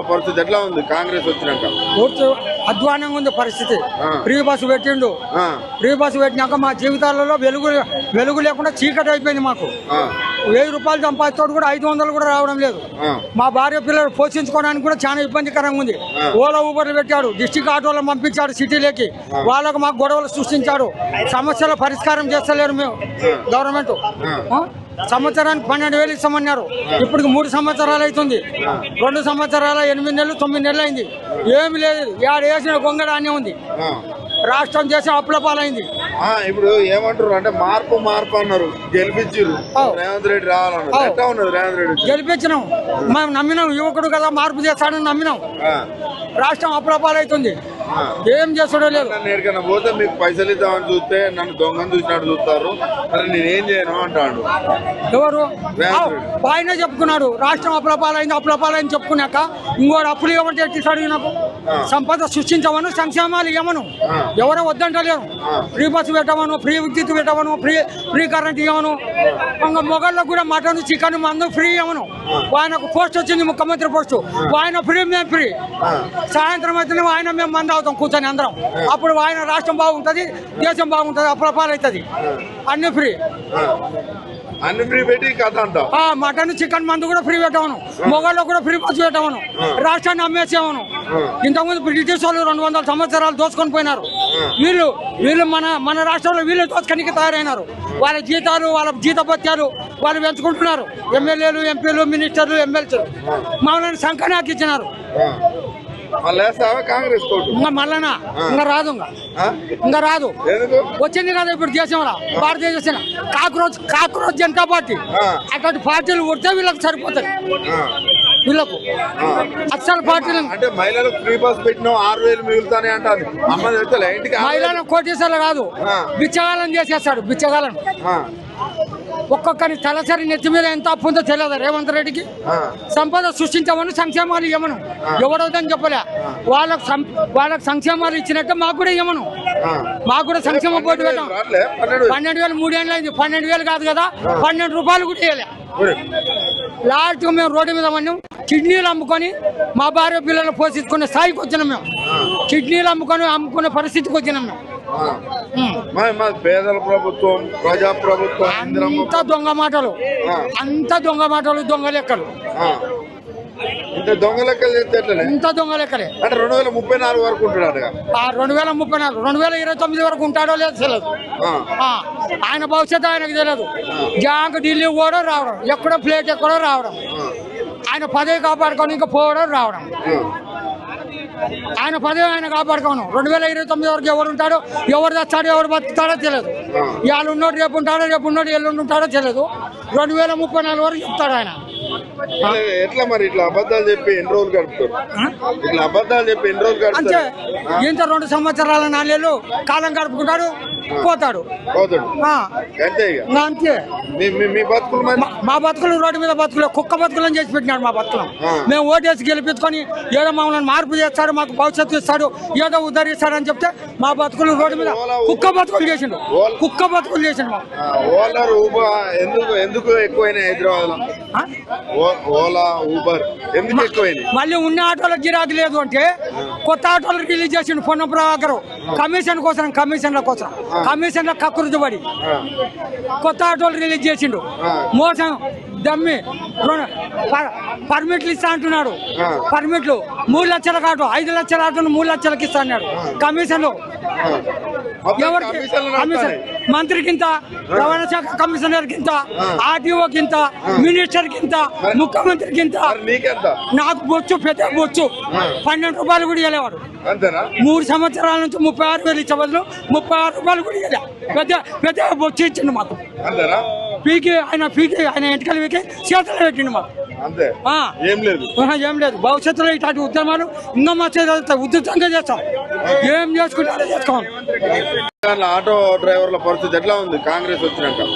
పరిస్థితి ఎట్లా ఉంది కాంగ్రెస్ వచ్చినాక? పూర్తి అధ్వానంగా ఉంది పరిస్థితి. ఫ్రీ బస్సు పెట్టిండు. ఫ్రీ బస్సు పెట్టినాక మా జీవితాలలో వెలుగు లేకుండా చీకటి అయిపోయింది. మాకు 1000 రూపాయలు సంపాదించోడు కూడా 500 కూడా రావడం లేదు. మా భార్య పిల్లలు పోషించుకోవడానికి కూడా చాలా ఇబ్బందికరంగా ఉంది. ఓలా ఊబర్లు పెట్టాడు, డిస్టిక్ ఆటోలో పంపించాడు సిటీలోకి. వాళ్ళకు మాకు గొడవలు సృష్టించాడు. సమస్యల పరిష్కారం చేస్తలేరు మేము గవర్నమెంట్. సంవత్సరానికి 12,000 ఇస్తామన్నారు. ఇప్పటికి 3 సంవత్సరాలు అవుతుంది. 2 సంవత్సరాల 8 నెలలు 9 నెలలు అయింది. ఏమి లేదు. ఏడు వేసిన గొంగడ అనే ఉంది. రాష్ట్రం చేసి అప్పుల పాలైంది. ఇప్పుడు ఏమంటారు అంటే మార్పు అన్నారు. గెలిపించారు రేవంత్ రెడ్డి రావాలన్నారు. ఎట్లా ఉన్నది రేవంత్ రెడ్డి? గెలిపించినాం. మేము నమ్మినాం. యువకుడు కదా మార్పు చేస్తాడని నమ్మినాం. రాష్ట్రం అప్పుల పాలవుతుంది. ఏం చేస్తాడో లేదు. ఎక్కడికైనా పోతే మీకు పైసలు ఇద్దామని చూస్తే నన్ను దొంగను చూసినట్టు చూస్తారు. మరి నేనేం చేయను అంటాడు. ఎవరు? ఆయన చెప్పుకున్నాడు రాష్ట్రం అప్పుల పాలైంది చెప్పుకున్నాక ఇంకోటి అప్పులు ఇవ్వమంటే ఎట్టిస్తాడు? నాకు సంపద సృష్టించమను, సంక్షేమాలు ఇవ్వమను. ఎవరో వద్దంటలేరు. ఫ్రీ బస్సు పెట్టమను, ఫ్రీ విద్యుత్ పెట్టమను, ఫ్రీ కరెంట్ ఇవ్వను. ఇంకా మొగళ్ళకు కూడా మటన్ చికెన్ మందు ఫ్రీ ఇవ్వను. ఆయనకు పోస్ట్ వచ్చింది, ముఖ్యమంత్రి పోస్టు. ఆయన ఫ్రీ, మేము ఫ్రీ. సాయంత్రం అయితే ఆయన మేము మంది అవుతాం కూర్చొని అందరం. అప్పుడు ఆయన రాష్ట్రం బాగుంటుంది, దేశం బాగుంటుంది, అప్పుల పాలవుతుంది. అన్ని ఫ్రీ. అన్ని ఫ్రీ పెట్టి కథ అంట. మటన్ చికెన్ మందు కూడా ఫ్రీ పెట్టవను. మొగల్లో కూడా ఫ్రీ బస్సు పెట్టవను. రాష్ట్రాన్ని అమ్మేసేవను. ఇంతకుముందు బ్రిటిష్ వాళ్ళు 200 సంవత్సరాలు దోచుకొని పోయినారు. వీళ్ళు మన రాష్ట్రంలో వీళ్ళు దోచుకనికి తయారైనారు. వాళ్ళ జీతాలు, వాళ్ళ జీతభత్యాలు వాళ్ళు పెంచుకుంటున్నారు. ఎమ్మెల్యేలు, ఎంపీలు, మినిస్టర్లు, ఎమ్మెల్యేలు మమ్మల్ని సంకనాకి ఇచ్చినారు. కాంగ్రెస్ మళ్ళా ఇంకా రాదు. వచ్చింది కదా ఇప్పుడు దేశంలో భారతీయ జనతా కాక్రోచ్ జనతా పార్టీ. అటువంటి పార్టీలు కొడితే వీళ్ళకి సరిపోతాయి. వీళ్ళకు అసలు పార్టీలు అంటే మహిళలకు ఫ్రీ బస్ పెట్టినా 6,000 మిగులుతానే అంటారు. మహిళలను కోటేశ్వర్లు కాదు, బిచ్చగాలను చేసేస్తాడు. బిచ్చగాలను ఒక్కొక్కరి తలసరి నెత్తి మీద ఎంత అప్పు ఉందో తెలియదు రేవంత్ రెడ్డికి. సంపద సృష్టించమని, సంక్షేమాలు ఇవ్వమను. ఎవడవుదని చెప్పలే. వాళ్ళకి సంక్షేమాలు ఇచ్చినట్టే మాకు కూడా ఇవ్వమను. మాకు కూడా సంక్షేమ బోర్డు పెట్టాం. 12,000 3 ఏళ్ళు అయింది. 12,000 కాదు కదా, 12 రూపాయలు కూడా ఇవ్వలే. లాస్ట్ మేము రోడ్డు మీద పడినాం. కిడ్నీలు అమ్ముకొని మా భార్య పిల్లలు పోషించుకునే స్థాయికి వచ్చినాం. మేము కిడ్నీలు అమ్ముకునే పరిస్థితికి వచ్చినాం. మేము పేదల ప్రభుత్వం, ప్రజా ప్రభుత్వం అంతా దొంగ మాటలు, దొంగ లెక్కలు. దొంగ లెక్కలు చేస్తే ఇంత దొంగ లెక్కలే. అంటే 2034 వరకు ఉంటాడు. 2034 2029 వరకు ఉంటాడో లేదో తెలియదు. ఆయన భవిష్యత్తు ఆయనకు తెలియదు. జాంక్ ఢిల్లీ కూడా రావడం, ఎక్కడో ప్లేట్ ఎక్కడో రావడం, ఆయన పదవి కాపాడుకొని ఇంకా పోవడం రావడం. ఆయన పదవి ఆయన కాపాడుకోను. 2029 వరకు ఎవరు ఉంటాడో, ఎవరు తెస్తాడో, ఎవరు బతుకుతాడో తెలియదు. ఇవాళ ఉన్నోడు రేపు ఉంటాడో, రేపు ఉన్నోడు ఎల్లుండి ఉంటాడో తెలియదు. 2034 వరకు చెప్తాడు ఆయన. ఎట్లా మరి ఇట్లా అబద్ధాలు చెప్పి ఎన్ని రోజులు గడుపుతారు? అంతే. ఇంత 2 సంవత్సరాల 4 ఏళ్ళు కాలం గడుపుకుంటాడు, పోతాడు. అంతే. మా బతుకులు రోడ్డు మీద బతుకులు, కుక్క బతుకులను చేసి పెట్టినాడు. మా బతుకులు మేము ఓటేసి గెలిపించుకొని ఏదో మమ్మల్ని మార్పు చేస్తాడు, మాకు భవిష్యత్తు ఇస్తాడు, ఏదో ఉద్ధరిస్తాడు అని చెప్తే మా బతుకులు రోడ్డు మీద కుక్క బతుకులు చేసిండు. ఎందుకు ఎక్కువైనా హైదరాబాద్ లో ఓలా ఊబర్ ఎందుకు ఎక్కువైంది? మళ్ళీ ఉన్న ఆటోలకు గిరాకీ లేదు అంటే కొత్త ఆటోలు రిలీజ్ చేసిండు పొన్నం ప్రభాకర్. కమిషన్ల కోసం కమిషన్ల కక్కురుబడి కొత్త ఆటోలు రిలీజ్ చేసిండు. మోసం దమ్మి పర్మిట్లు ఇస్తా అంటున్నాడు. పర్మిట్లు 3 లక్షల ఆటో, 5 లక్షల ఆటోను 3 లక్షలకి ఇస్తా అన్నాడు. కమిషన్లు ఎవరికి? కమిషన్ మంత్రికింత, రవాణా శాఖ కమిషనర్ కింత, ఆర్టీఓ కింత, మినిస్టర్ కింత, ముఖ్యమంత్రి కింత. నాకు బొచ్చు, పెద్ద బొచ్చు. 12 రూపాయలు కూడా ఇవ్వలేవాడు. 3 సంవత్సరాల నుంచి 36,000 ఇచ్చే బదులు 36 రూపాయలు కూడా ఇవ్వలే. పెద్ద బొచ్చు ఇచ్చిండు మాకు. ఆయన ఎంటకలు వీకి చేతులు పెట్టిండు మాకు. ఏం లేదు. భవిష్యత్తులో ఇట్లాంటి ఉద్యమాలు ఇంకా మా ఉధృతంగా చేస్తాం. ఏం చేసుకుంటారో చేసుకోండి. ఆటో డ్రైవర్ల పరిస్థితి ఎట్లా ఉంది కాంగ్రెస్ వచ్చినాక?